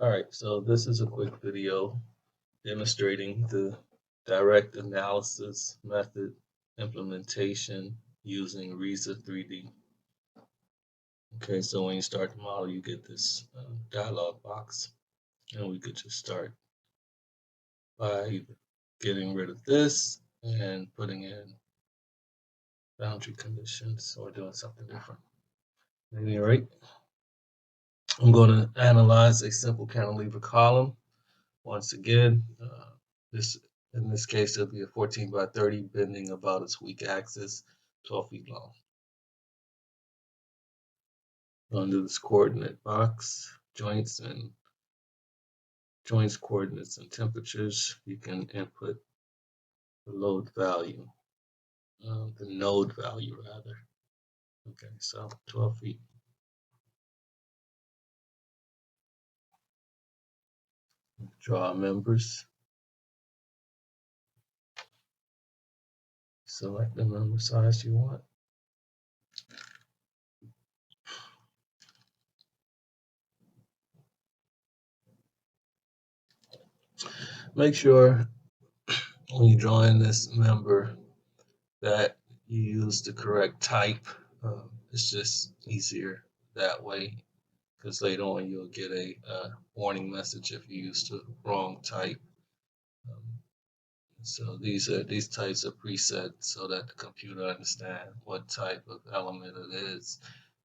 All right, so this is a quick video demonstrating the direct analysis method implementation using RISA 3D. Okay, so when you start the model, you get this dialog box, and we could just start by getting rid of this and putting in boundary conditions or doing something different. At any rate, I'm going to analyze a simple cantilever column. Once again, this in this case, it'll be a 14 by 30 bending about its weak axis, 12 feet long. Under this coordinate box, joints, coordinates, and temperatures, you can input the load value, the node value rather. Okay, so 12 feet. Draw members. Select the member size you want. Make sure when you draw in this member that you use the correct type. It's just easier that way because later on you'll get a warning message if you use the wrong type. Um, so these types are preset so that the computer understands what type of element it is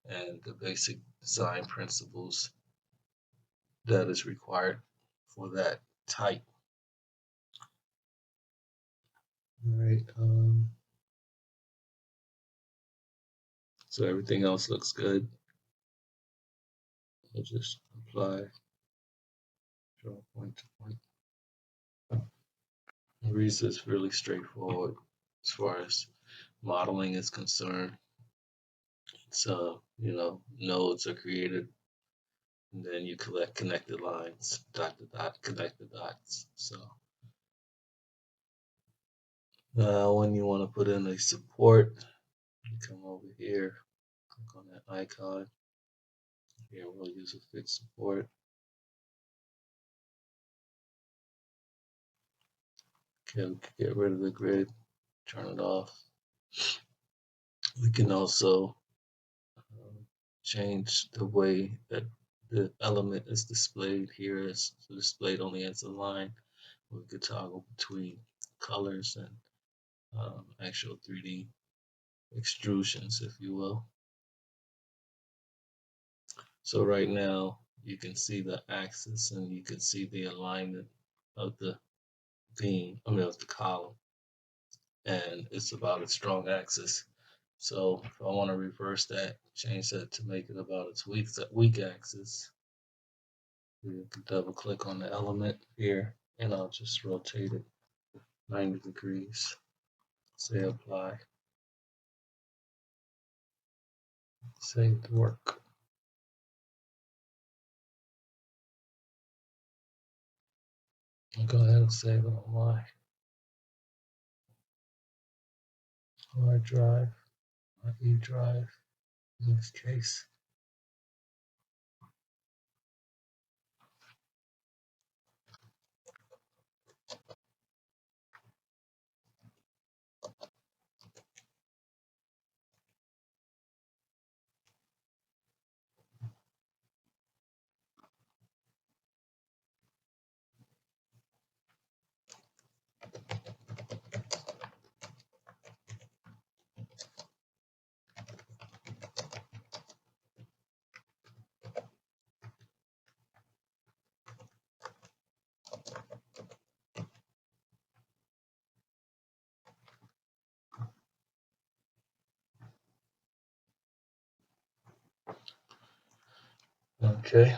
and the basic design principles that is required for that type. All right. So everything else looks good. I'll just apply, draw point to point. RISA is really straightforward as far as modeling is concerned. So, nodes are created and then you collect connected lines, dot to dot, connected dots. So now when you want to put in a support, you come over here, click on that icon. Here we'll use a fixed support. Okay, we can get rid of the grid, turn it off. We can also change the way that the element is displayed. Here is displayed only as a line. We could toggle between colors and actual 3D extrusions, if you will. So right now you can see the axis and you can see the alignment of the beam, of the column, and it's about its strong axis. So if I want to reverse that, change that to make it about its weak axis, you can double click on the element here and I'll just rotate it 90 degrees. Say apply. Save the work. I'll go ahead and save it on my hard drive, my E drive in this case. Okay.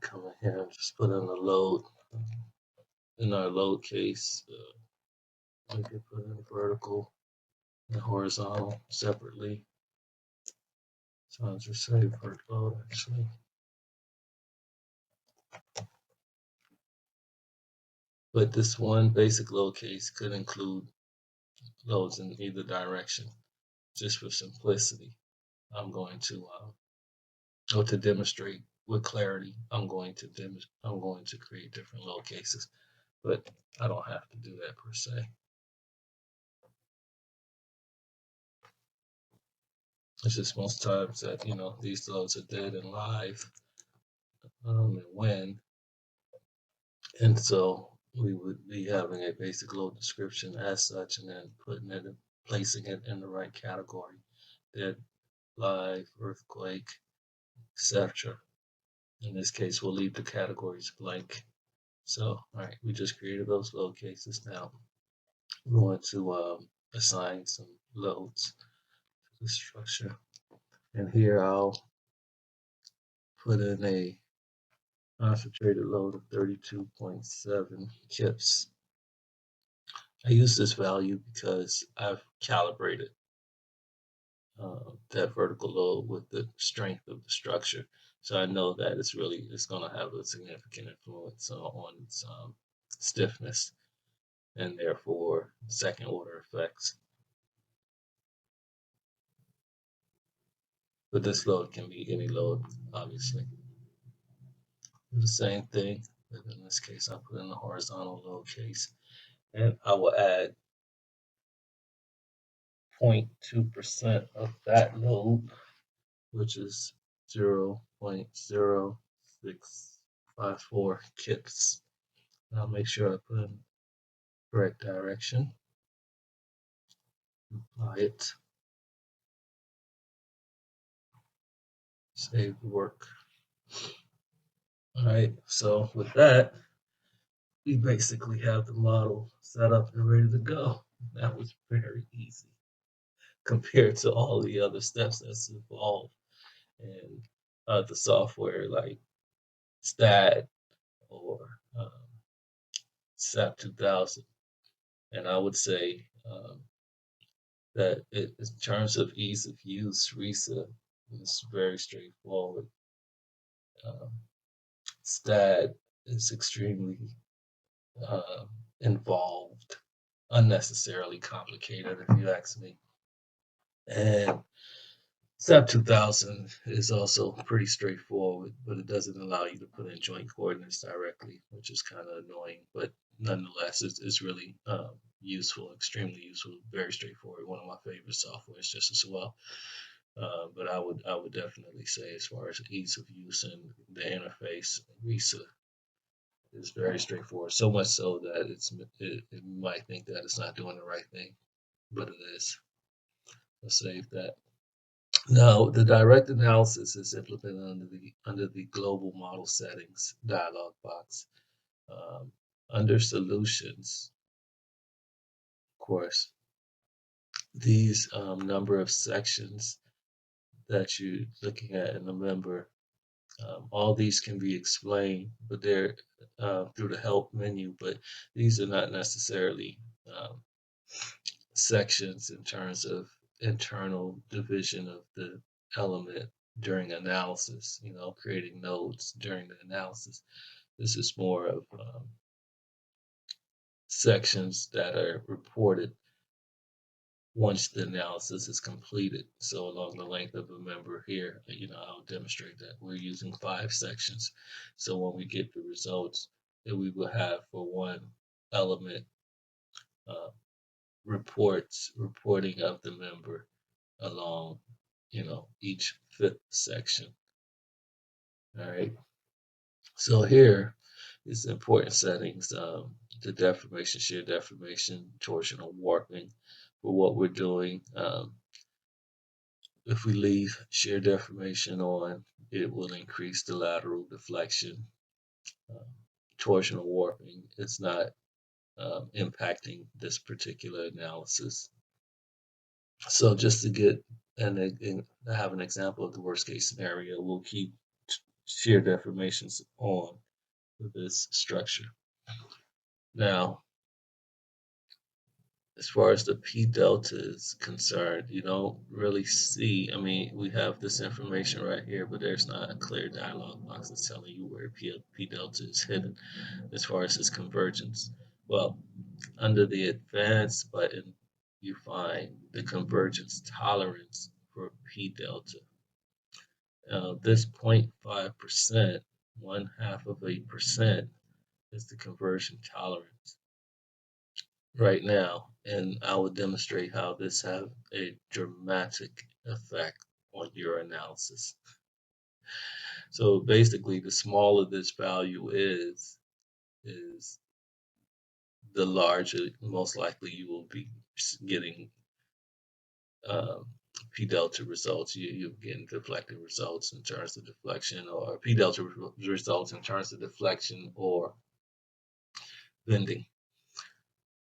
Come in here and just put in the load. In our load case, we can put in vertical and horizontal separately. So I'll just say vert load actually. But this one basic load case could include loads in either direction. Just for simplicity, I'm going to, or to demonstrate with clarity, I'm going to create different load cases, but I don't have to do that per se. It's just most times that these loads are dead and live, and when, and so we would be having a basic load description as such, and then placing it in the right category: dead, live, earthquake, etc. In this case, we'll leave the categories blank. So, all right, we just created those load cases. Now we want to assign some loads to the structure. And here I'll put in a concentrated load of 32.7 kips. I use this value because I've calibrated that vertical load with the strength of the structure. So I know that it's going to have a significant influence on its stiffness and therefore second order effects. But this load can be any load, obviously. Do the same thing, but in this case, I put in the horizontal load case, and I will add 0.2% of that load, which is 0.0654 kips. And I'll make sure I put in correct direction, apply it, save the work. All right, so with that, we basically have the model set up and ready to go. That was very easy compared to all the other steps that's involved in the software like STAT or SAP 2000. And I would say that in terms of ease of use, RISA is very straightforward. Um, STAT is extremely uh, involved, unnecessarily complicated, if you ask me. And SAP 2000 is also pretty straightforward, but it doesn't allow you to put in joint coordinates directly, which is kind of annoying. But nonetheless, it's really useful, extremely useful, very straightforward. One of my favorite softwares, just as well. But I would definitely say, as far as ease of use and the interface, RISA is very straightforward. So much so that it might think that it's not doing the right thing, but it is. Let's save that. Now, the direct analysis is implemented under the global model settings dialog box. Um, Under solutions, of course, these number of sections that you're looking at in the member, all these can be explained, but they're through the help menu. But these are not necessarily um, sections in terms of internal division of the element during analysis, creating nodes during the analysis. This is more of sections that are reported once the analysis is completed. So along the length of a member here, I'll demonstrate that we're using 5 sections. So when we get the results that we will have for one element, uh, reporting of the member along, each 5th section. All right. So here is the important settings: the deformation, shear deformation, torsional warping. For what we're doing, if we leave shear deformation on, it will increase the lateral deflection. Um, Torsional warping is not impacting this particular analysis. So just to get and have an example of the worst case scenario, we'll keep shear deformations on for this structure. Now, as far as the P delta is concerned, you don't really see. I mean, we have this information right here, but there's not a clear dialog box that's telling you where P delta is hidden as far as its convergence. Well, under the advanced button, you find the convergence tolerance for P delta. This 0.5%, 0.5%, is the conversion tolerance right now, and I will demonstrate how this have a dramatic effect on your analysis. So basically, the smaller this value is the larger most likely you will be getting um, P delta results. You're getting deflected results in terms of deflection, or P delta results in terms of deflection or bending.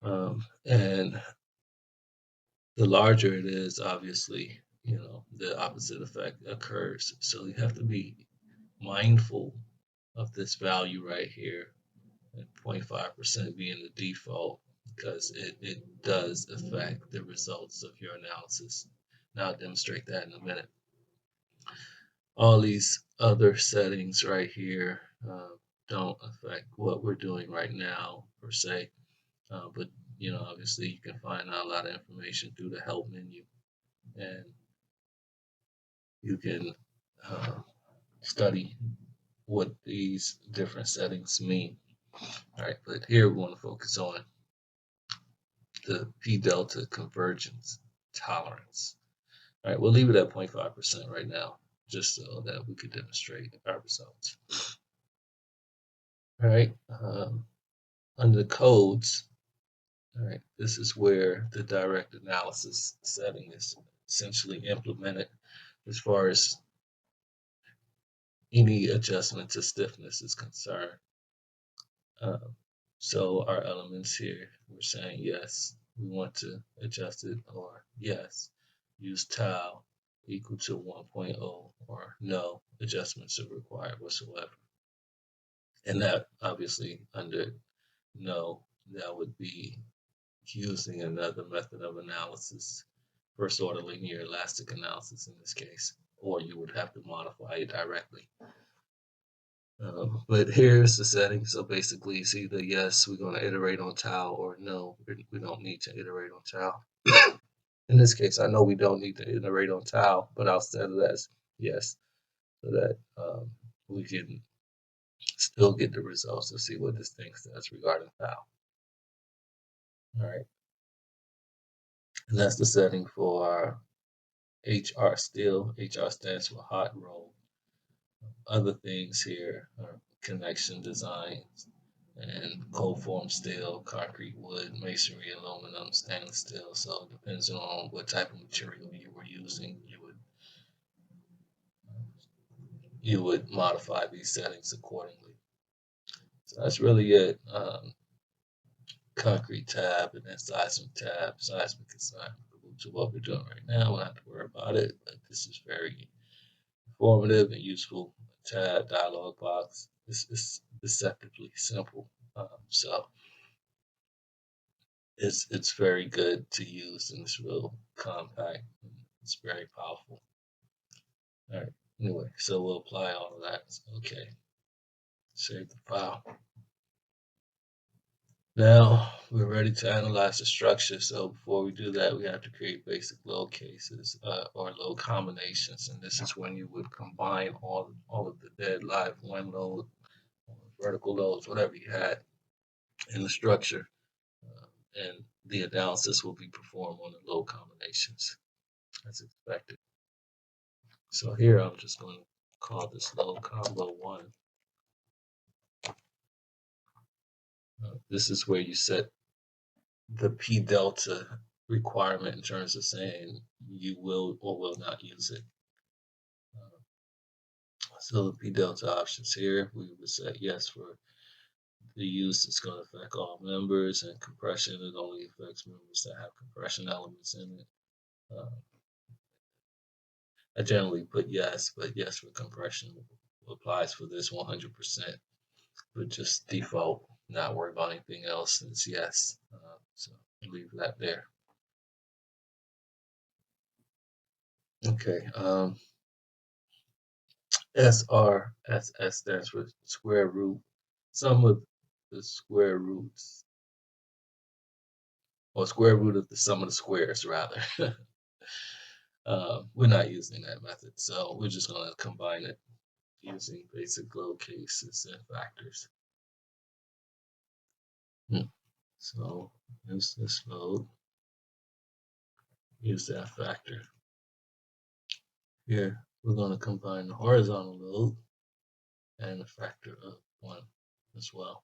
And the larger it is, obviously, the opposite effect occurs. So you have to be mindful of this value right here, and 0.5% being the default, because it does affect the results of your analysis. Now I'll demonstrate that in a minute. All these other settings right here don't affect what we're doing right now per se, but obviously you can find out a lot of information through the help menu, and you can uh, study what these different settings mean. All right, but here we want to focus on the P delta convergence tolerance. All right, we'll leave it at 0.5% right now, just so that we could demonstrate our results. All right, under the codes, all right, this is where the direct analysis setting is essentially implemented as far as any adjustment to stiffness is concerned. So our elements here, we're saying yes, we want to adjust it, or yes, use tau equal to 1.0, or no, adjustments are required whatsoever. And that obviously under no, that would be using another method of analysis, first order linear elastic analysis in this case, or you would have to modify it directly. But here's the setting. So basically, it's either yes, we're going to iterate on tau, or no, we don't need to iterate on tau. In this case, I know we don't need to iterate on tau, but I'll set it as yes, so that we can still get the results to see what this thing says regarding tau. All right. And that's the setting for our HR still. HR stands for hot roll. Other things here are connection designs and cold form steel, concrete, wood, masonry, aluminum, stainless steel. So depends on what type of material you were using, you would modify these settings accordingly. So that's really it. Concrete tab and then seismic tab. Seismic is not applicable to what we're doing right now. We'll have to worry about it, but this is very informative and useful. Tab dialog box. This is deceptively simple. So it's very good to use, and it's real compact. It's very powerful. All right. Anyway, so we'll apply all of that. Okay. Save the file. Now we're ready to analyze the structure. So before we do that, we have to create basic load cases or load combinations. And this is when you would combine all of the dead live one load, vertical loads, whatever you had in the structure. And the analysis will be performed on the load combinations as expected. So here I'm just going to call this load combo 1. This is where you set the P delta requirement in terms of saying you will or will not use it. So the P delta options here, we would say yes for the use. It's going to affect all members, and compression, it only affects members that have compression elements in it. I generally put yes, but yes for compression applies for this 100%, but just default, not worry about anything else, it's yes. So leave that there. Okay. SRSS stands for square root. Some of the square roots, or square root of the sum of the squares, rather. We're not using that method, so we're just going to combine it using basic load cases and factors. So use this load, use that factor. Here, we're going to combine the horizontal load and the factor of 1 as well.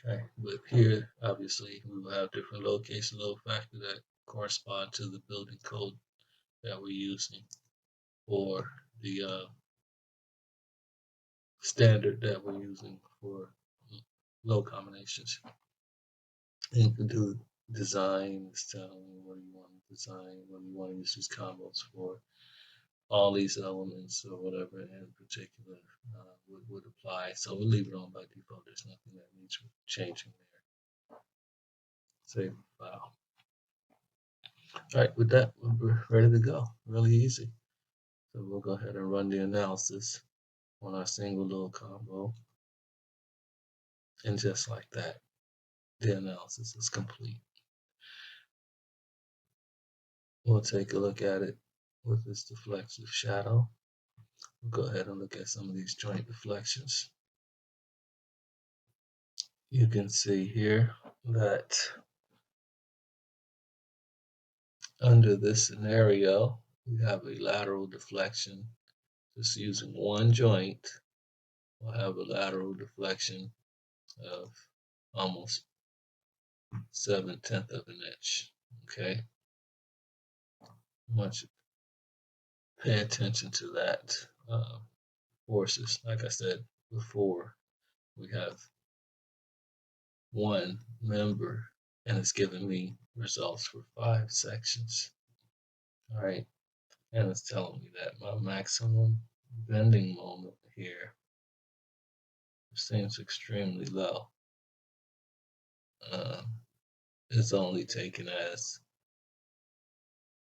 Okay, but here, obviously, we will have different load case and load factor that correspond to the building code that we're using, or the standard that we're using for load combinations. And you can do design, telling you what you want to design, what you want to use these combos for. All these elements or whatever in particular would apply. So we'll leave it on by default. There's nothing that needs changing there. Save file. All right, with that, we're ready to go. Really easy. So we'll go ahead and run the analysis on our single load combo. And just like that, the analysis is complete. We'll take a look at it with this deflective shadow. We'll go ahead and look at some of these joint deflections. You can see here that under this scenario, we have a lateral deflection. Just using one joint, we'll have a lateral deflection of almost 7/10 of an inch. Okay, I want you to pay attention to that. Forces, like I said before, we have one member, and it's giving me results for 5 sections. All right, and it's telling me that my maximum bending moment here seems extremely low. It's only taken as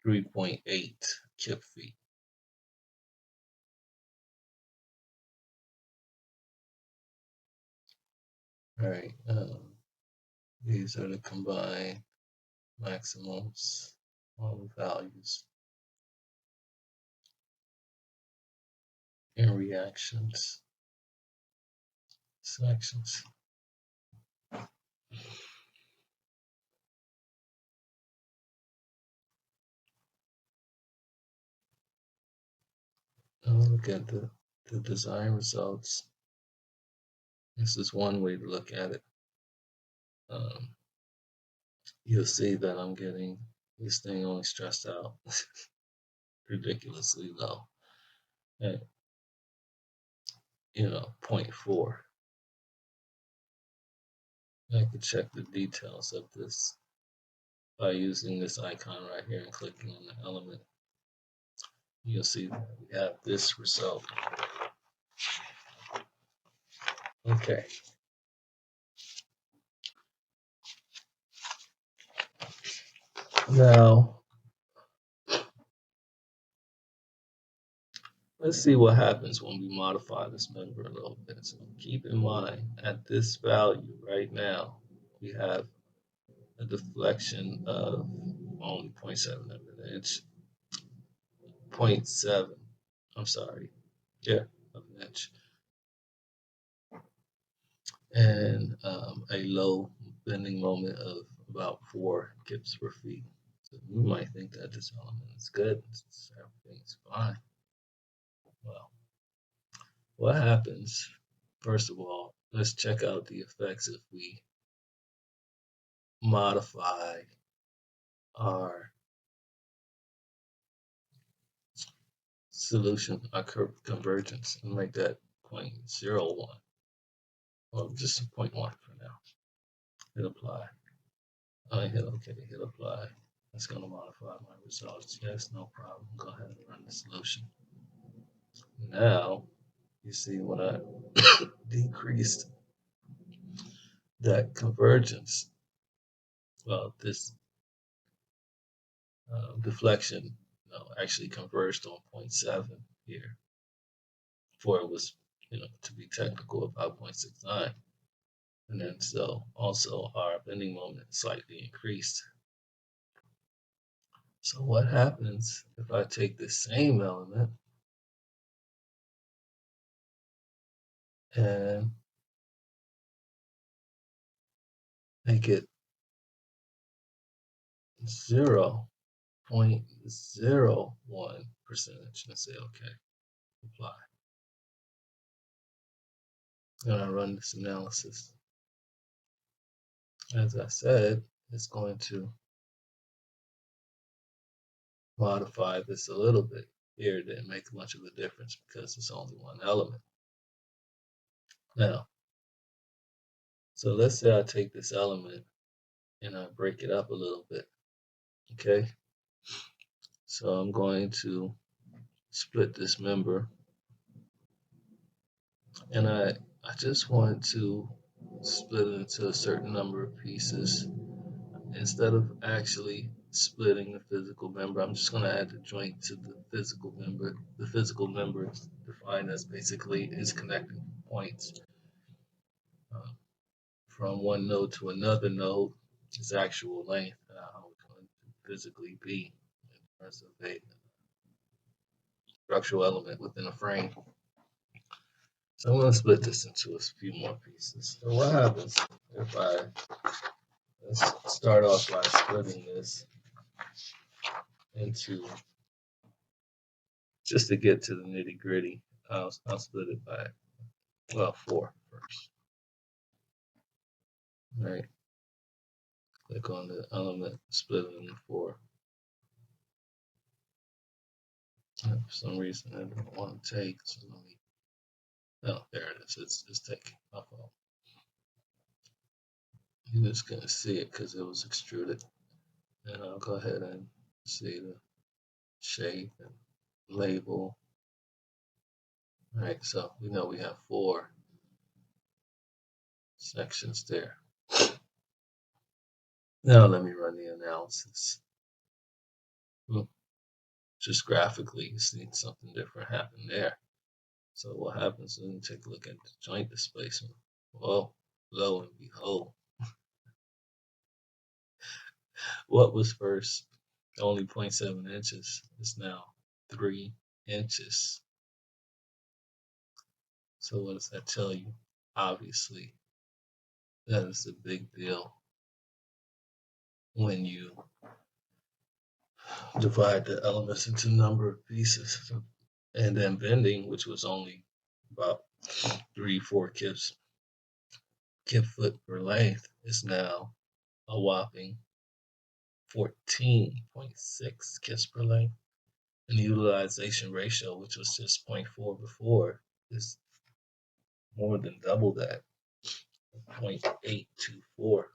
3.8 kip feet. All right, these are the combined maximums, all the values, and reactions, sections. Now look at the design results. This is one way to look at it. You'll see that I'm getting this thing only stressed out ridiculously low at 0.4. I could check the details of this by using this icon right here and clicking on the element. You'll see that we have this result. Okay. Now, let's see what happens when we modify this member a little bit. So keep in mind, at this value right now, we have a deflection of only 0.7 of an inch. 0.7, I'm sorry, yeah, of an inch. And a low bending moment of about 4 kips per feet. So you might think that this element is good, everything's fine. Well, what happens, first of all, let's check out the effects if we modify our solution, our convergence, and make that 0.01, or just 0.1 for now. Hit apply. Hit OK, hit apply. That's going to modify my results. Yes, no problem. Go ahead and run the solution. Now, you see when I decreased that convergence, well, this deflection actually converged on 0.7 here. Before it was, to be technical, about 0.69. And then so also our bending moment slightly increased. So what happens if I take the same element and make it 0.01% and say okay, apply. And I run this analysis. As I said, it's going to modify this a little bit. Here, it didn't make much of a difference because it's only one element. Now, so let's say I take this element and I break it up a little bit. Okay, so I'm going to split this member, and I just want to split it into a certain number of pieces. Instead of actually splitting the physical member, I'm just going to add the joint to the physical member. The physical member is defined as basically its connecting points uh, from one node to another node, its actual length, how it's going to physically be in terms of a structural element within a frame. So I'm going to split this into a few more pieces. So what happens if let's start off by splitting this into, just to get to the nitty gritty, I'll split it by, well, 4 first. All right. Click on the element, split it into 4. And for some reason, I don't want to take, so let me, oh, there it is. It's taken. My fault. You're just going to see it because it was extruded. And I'll go ahead and see the shape and label. All right, so we know we have 4 sections there. Now let me run the analysis. Just graphically, you see something different happen there. So what happens when you take a look at the joint displacement? Well, lo and behold, what was first only 0.7 inches is now 3 inches. So what does that tell you? Obviously, that is a big deal when you divide the elements into a number of pieces. And then bending, which was only about 3-4 kip foot per length, is now a whopping 14.6 kips per length. And the utilization ratio, which was just 0.4 before, is more than double that, 0.824.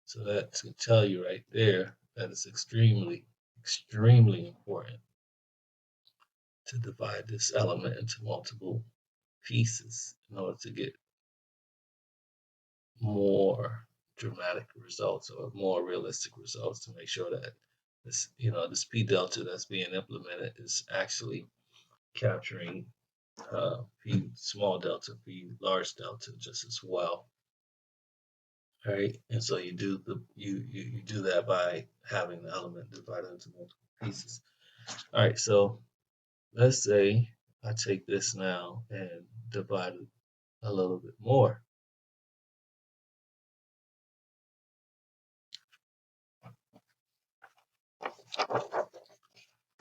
So that can tell you right there that it's extremely, extremely important to divide this element into multiple pieces in order to get more dramatic results or more realistic results, to make sure that this P delta that's being implemented is actually capturing P small delta, P large delta just as well. All right, and so you do that by having the element divided into multiple pieces. All right, so let's say I take this now and divide it a little bit more.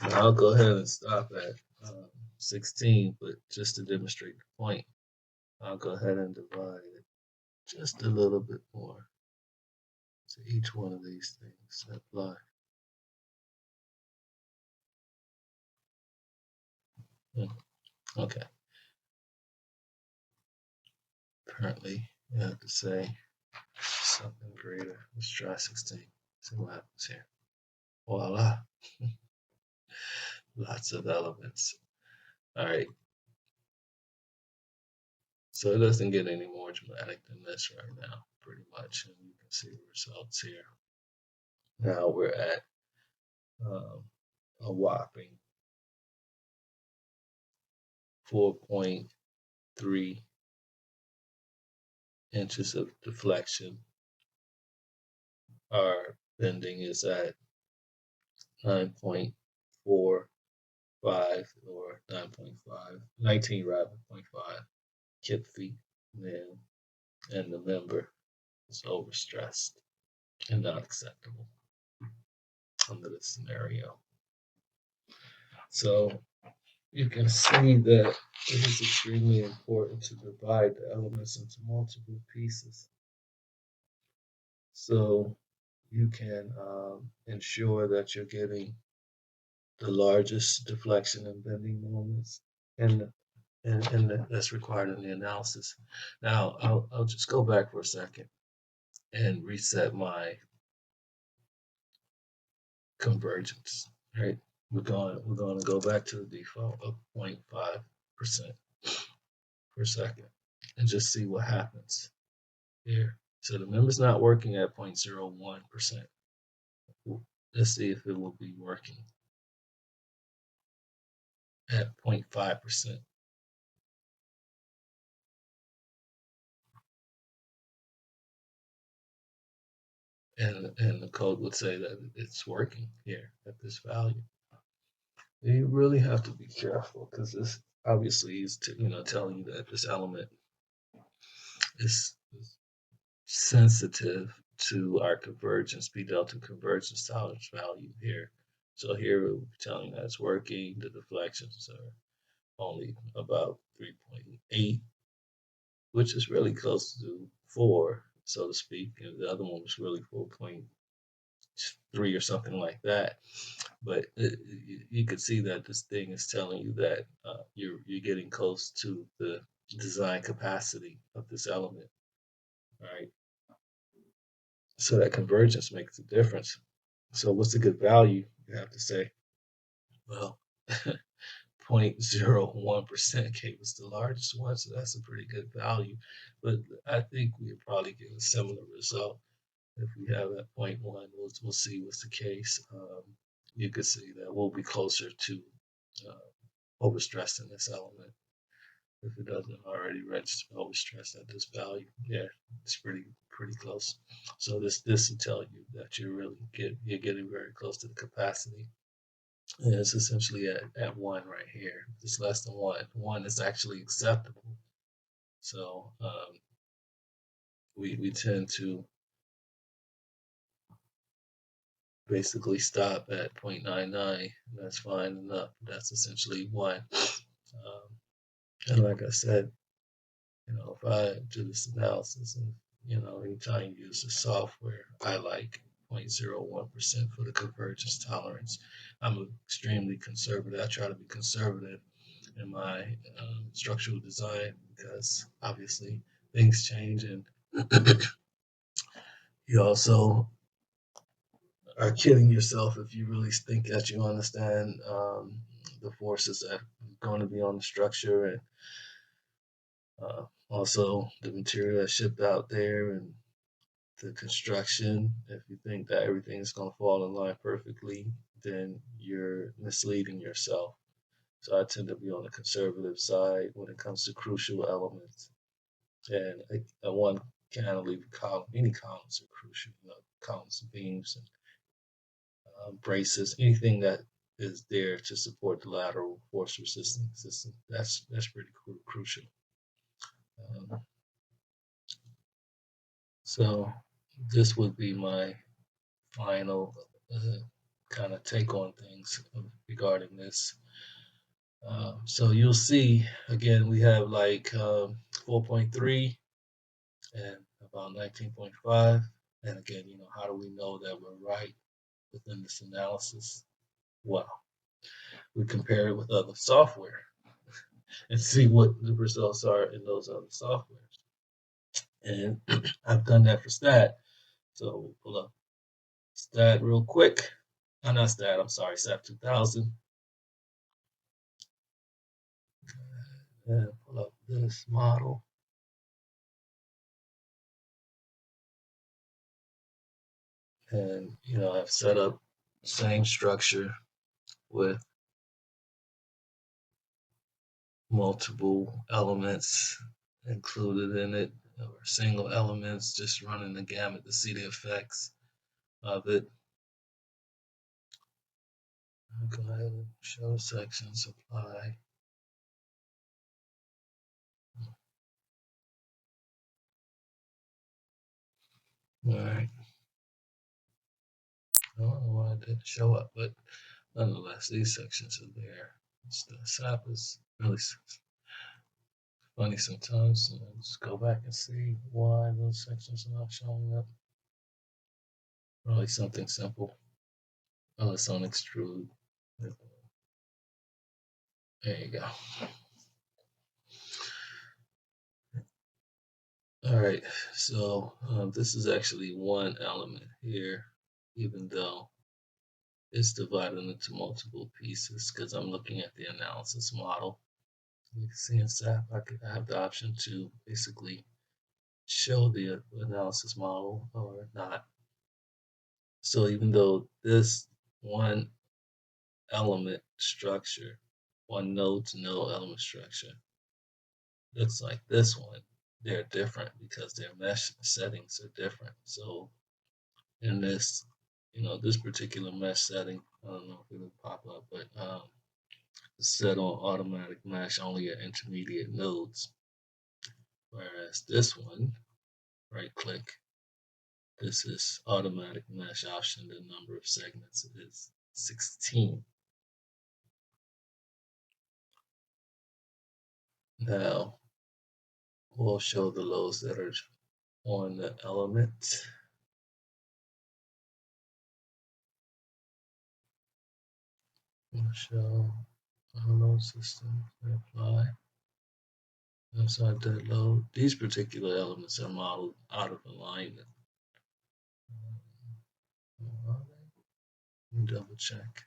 And I'll go ahead and stop at 16, but just to demonstrate the point, I'll go ahead and divide it just a little bit more to each one of these things. Apply. Okay. Apparently, you have to say something greater. Let's try 16. See what happens here. Voila. Lots of elements. All right. So it doesn't get any more dramatic than this right now, pretty much. And you can see the results here. Now we're at a whopping 4.3 inches of deflection. Our bending is at 9.45 or 9.5, 19 rather, 0.5 kip feet, and the member is overstressed and not acceptable under this scenario. So you can see that it is extremely important to divide the elements into multiple pieces so you can ensure that you're getting the largest deflection and bending moments and that's required in the analysis. Now I'll just go back for a second and reset my convergence. Right, we're going to go back to the default of 0.5% per second and just see what happens here. So the member's not working at 0.01%. Let's see if it will be working at 0.5%. And the code would say that it's working here at this value. You really have to be careful because this obviously is telling you that this element is sensitive to our convergence, P delta convergence tolerance value here. So here we're telling that it's working. The deflections are only about 3.8, which is really close to 4, so to speak. And the other one was really 4.3 or something like that. But you could see that this thing is telling you that you're getting close to the design capacity of this element, right? So that convergence makes a difference. So what's a good value? You have to say, well, 0.01% gave us the largest one, so that's a pretty good value. But I think we'll probably get a similar result if we have that 0.1. We'll see what's the case. You could see that we'll be closer to overstressing this element if it doesn't already register overstress at this value. Yeah, it's pretty close. So this will tell you that you're getting very close to the capacity. And it's essentially at 1 right here. It's less than 1. 1 is actually acceptable. So we tend to basically stop at 0.99. That's fine enough. That's essentially 1. And like I said, if I do this analysis and, anytime you use the software, I like 0.01% for the convergence tolerance. I'm extremely conservative. I try to be conservative in my structural design because obviously things change and you also are kidding yourself if you really think that you understand the forces that are going to be on the structure and also the material that's shipped out there and the construction. If you think that everything's going to fall in line perfectly, then you're misleading yourself. So I tend to be on the conservative side when it comes to crucial elements. And one cantilever column, any columns are crucial. Columns, beams, and braces, anything that is there to support the lateral force resisting system. That's pretty crucial. Um, so this would be my final kind of take on things regarding this. So you'll see again we have like 4.3 and about 19.5. And again, how do we know that we're right within this analysis? Well, we compare it with other software and see what the results are in those other softwares. And I've done that for stat. So we'll pull up stat real quick. Not stat, I'm sorry, SAP 2000. And pull up this model. And, I've set up the same structure with multiple elements included in it, or single elements, just running the gamut to see the effects. of it. I'll go ahead and show sections apply. All right. I don't know why it didn't show up, but nonetheless, these sections are there. The SAP is really funny sometimes. So let's go back and see why those sections are not showing up. Probably something simple. Oh, it's on extrude. There you go. All right, so this is actually one element here, even though it's divided into multiple pieces because I'm looking at the analysis model. You can see in SAP, I have the option to basically show the analysis model or not. So even though this one element structure, one node to node element structure looks like this one, they're different because their mesh settings are different. So in this, this particular mesh setting, I don't know if it will pop up, but it's set on automatic mesh only at intermediate nodes. Whereas this one, right click, this is automatic mesh option. The number of segments is 16. Now we'll show the loads that are on the element. We'll show our load system apply. Inside that load, these particular elements are modeled out of alignment. Double check.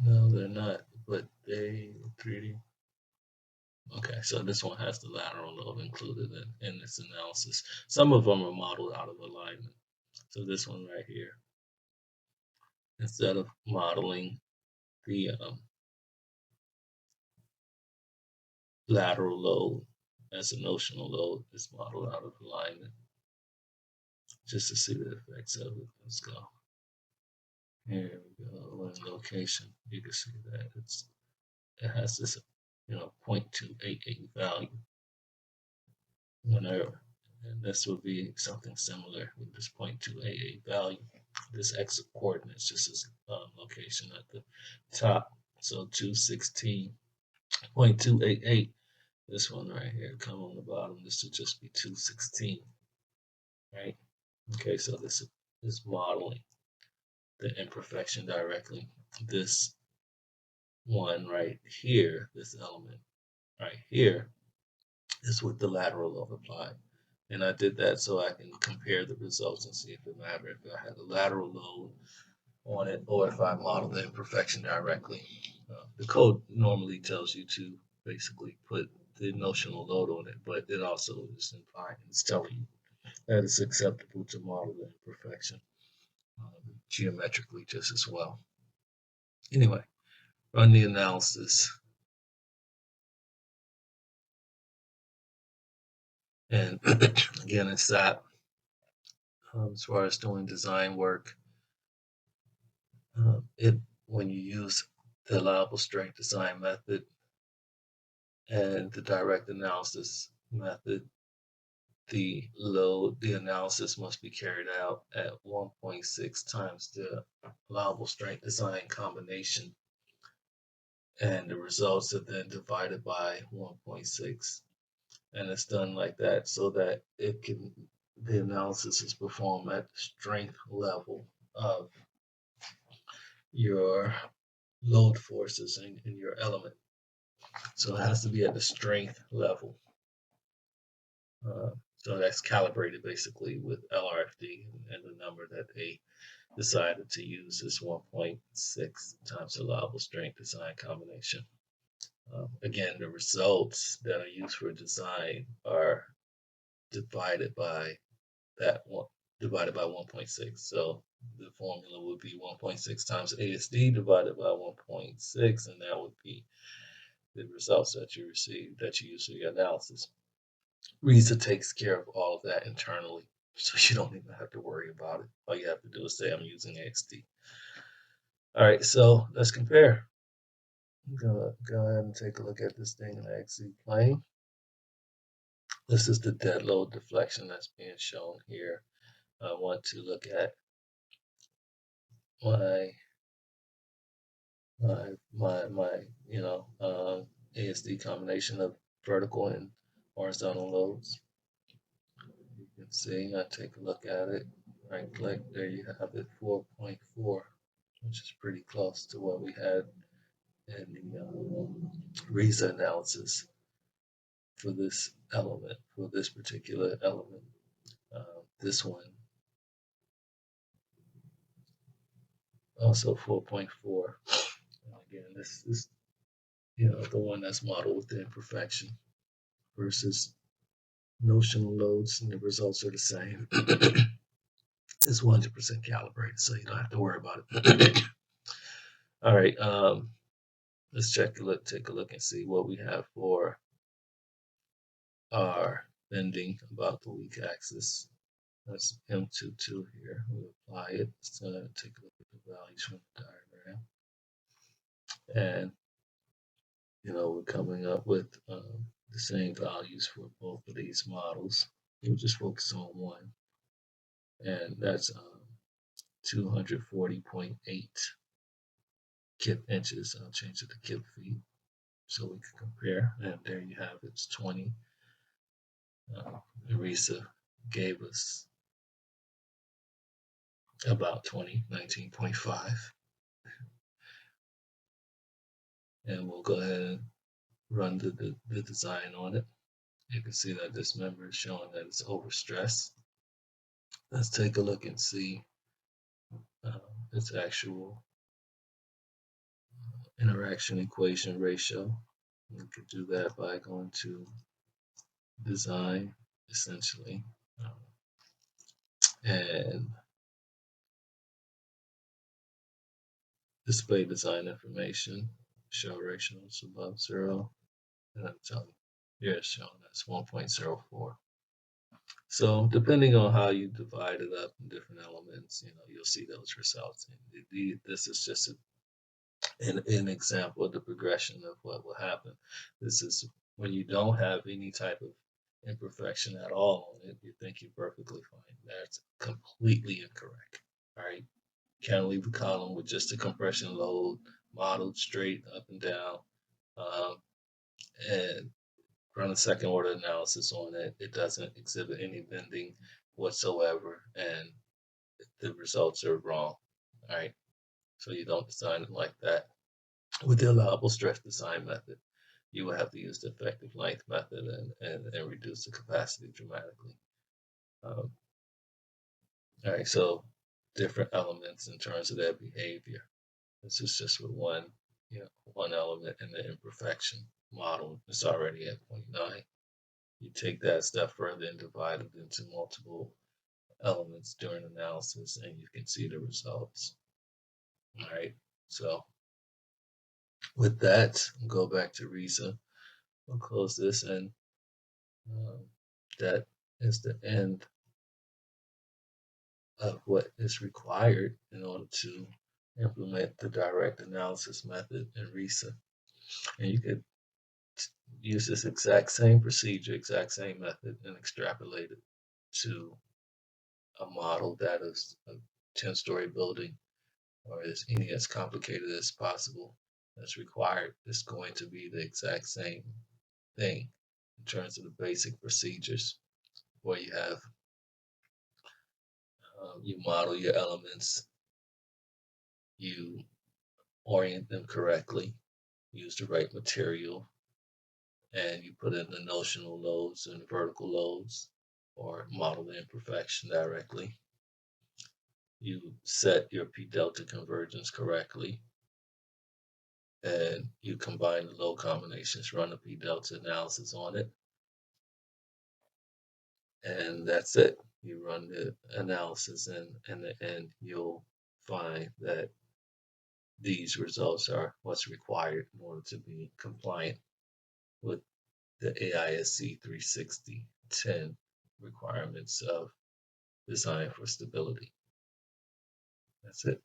No, they're not, but they 3D. Okay, so this one has the lateral load included in this analysis. Some of them are modeled out of alignment. So this one right here, instead of modeling the lateral load as a notional load, it's modeled out of alignment. Just to see the effects of it. Let's go. Here we go. In location, you can see that it has this 0.288 value. Whenever, and this would be something similar with this 0.288 value. This x coordinates just as location at the top. So 216.288. This one right here come on the bottom. This would just be 216, right? Okay, so this is modeling the imperfection directly. This one right here, this element right here, is with the lateral load applied. And I did that so I can compare the results and see if it mattered if I had a lateral load on it or if I modeled the imperfection directly. The code normally tells you to basically put the notional load on it, but it also is implying, it's telling you that it's acceptable to model the imperfection geometrically just as well. Anyway, run the analysis. And again, it's that as far as doing design work, when you use the allowable strength design method and the direct analysis method, the analysis must be carried out at 1.6 times the allowable strength design combination, and the results are then divided by 1.6, and it's done like that so that the analysis is performed at the strength level of your load forces in your element. So it has to be at the strength level. So that's calibrated basically with LRFD, and the number that they decided to use is 1.6 times allowable strength design combination. Again, the results that are used for design are divided by that one, divided by 1.6. So the formula would be 1.6 times ASD divided by 1.6, and that would be the results that you receive that you use for your analysis. RISA takes care of all of that internally, so you don't even have to worry about it. All you have to do is say, I'm using AXD. All right, so let's compare. Go ahead and take a look at this thing in the XZ plane. This is the dead load deflection that's being shown here. I want to look at my ASD combination of vertical and horizontal loads. You can see, I take a look at it, right click, there you have it, 4.4, which is pretty close to what we had in the RISA analysis for this element, for this particular element. This one also 4.4. Again, this is the one that's modeled with the imperfection versus notional loads, and the results are the same. It's 100% calibrated, so you don't have to worry about it. All right, let's take a look and see what we have for our bending about the weak axis. That's M22 here. We apply it. So take a look at the values from the diagram, and we're coming up with the same values for both of these models. We'll just focus on one, and that's 240.8 kip inches. I'll change it to kip feet so we can compare. And there you have it. It's 20. RISA gave us about 20, 19.5. And we'll go ahead and run the design on it. You can see that this member is showing that it's overstressed. Let's take a look and see its actual interaction equation ratio. We could do that by going to design, essentially, and display design information. Show ratios above 0, and I'm telling you, here it's showing that's 1.04. So depending on how you divide it up in different elements, you'll see those results. And this is just an example of the progression of what will happen. This is when you don't have any type of imperfection at all on it, you think you're perfectly fine. That's completely incorrect. All right. Can't leave a column with just a compression load modeled straight up and down, and run a second order analysis on it. It doesn't exhibit any bending whatsoever, and the results are wrong. All right. So you don't design it like that. With the allowable stress design method, you will have to use the effective length method and reduce the capacity dramatically. All right, so different elements in terms of their behavior. This is just with one element in the imperfection model. It's already at 0.9. You take that a step further and divide it into multiple elements during analysis, and you can see the results. All right, so with that, we'll go back to RISA. We'll close this, and that is the end of what is required in order to implement the direct analysis method in RISA. And you could use this exact same procedure, exact same method, and extrapolate it to a model that is a 10-story building, or as complicated as possible that's required. It's going to be the exact same thing in terms of the basic procedures, where you have you model your elements, you orient them correctly, use the right material, and you put in the notional loads and vertical loads, or model the imperfection directly. You set your P delta convergence correctly, and you combine the load combinations, run the P delta analysis on it, and that's it. You run the analysis, and in the end, you'll find that these results are what's required in order to be compliant with the AISC 36010 requirements of design for stability. That's it.